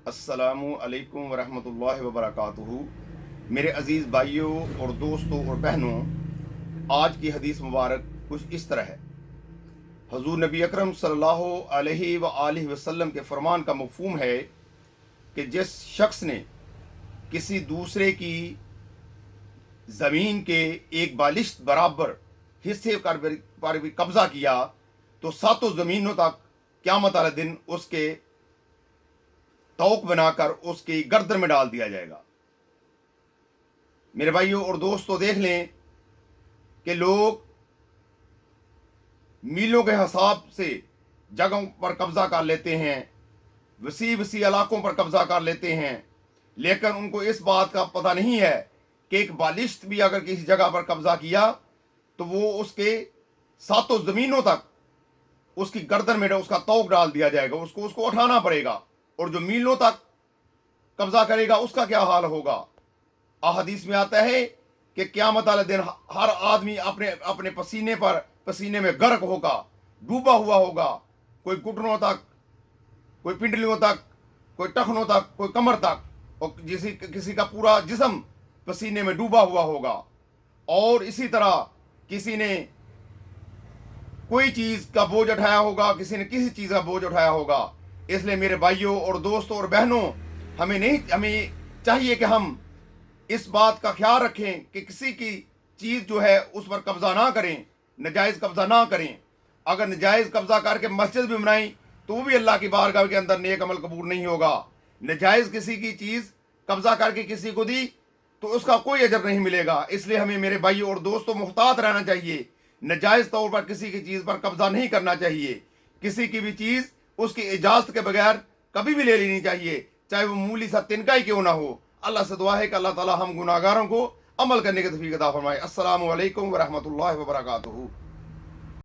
अस्सलामु अलैकुम वरहमतुल्लाहि वबरकातुहू। मेरे अज़ीज़ भाइयों और दोस्तों और बहनों, आज की हदीस मुबारक कुछ इस तरह है। हजूर नबी अकरम सल्लल्लाहु अलैहि व आलिहि वसल्लम के फरमान का मफ़हूम है कि जिस शख्स ने किसी दूसरे की ज़मीन के एक बालिश्त बराबर हिस्से पर भी कब्ज़ा किया तो सातों ज़मीनों तक क़यामत वाले दिन उसके तौक बनाकर उसकी गर्दन में डाल दिया जाएगा। मेरे भाइयों और दोस्तों, देख लें कि लोग मीलों के हिसाब से जगहों पर कब्जा कर लेते हैं, वसी वसी इलाकों पर कब्जा कर लेते हैं, लेकिन उनको इस बात का पता नहीं है कि एक बालिश्त भी अगर किसी जगह पर कब्जा किया तो वो उसके सातों ज़मीनों तक उसकी गर्दन में उसका तौक डाल दिया जाएगा, उसको उठाना पड़ेगा। और जो मीलों तक कब्जा करेगा उसका क्या हाल होगा। अहदीस में आता है कि क़यामत वाले दिन हर आदमी अपने अपने पसीने में गर्क होगा, डूबा हुआ होगा, कोई घुटनों तक, कोई पिंडलियों तक, कोई टखनों तक, कोई कमर तक, और किसी का पूरा जिस्म पसीने में डूबा हुआ होगा। और इसी तरह किसी ने कोई चीज़ का बोझ उठाया होगा, किसी ने किसी चीज़ का बोझ उठाया होगा। इसलिए मेरे भाइयों और दोस्तों और बहनों, हमें चाहिए कि हम इस बात का ख्याल रखें कि किसी की चीज़ जो है उस पर कब्ज़ा ना करें, नजायज़ कब्ज़ा ना करें। अगर नजायज़ कब्ज़ा करके मस्जिद भी बनाई तो वो भी अल्लाह की बारगाह के अंदर नेक अमल कबूल नहीं होगा। नजायज़ किसी की चीज़ कब्ज़ा करके किसी को दी तो उसका कोई अजर नहीं मिलेगा। इसलिए हमें मेरे भाइयों और दोस्तों मुहतात रहना चाहिए। नजायज़ तौर पर किसी की चीज़ पर कब्ज़ा नहीं करना चाहिए। किसी की भी चीज़ उसकी इजाज़त के बगैर कभी भी ले लेनी चाहिए, चाहे वो मूली सा तिनका ही क्यों ना हो। अल्लाह से दुआ है कि अल्लाह ताला हम गुनाहगारों को अमल करने की तौफीक अता फरमाए। अस्सलामु अलैकुम व रहमतुल्लाहि व बरकातुहू।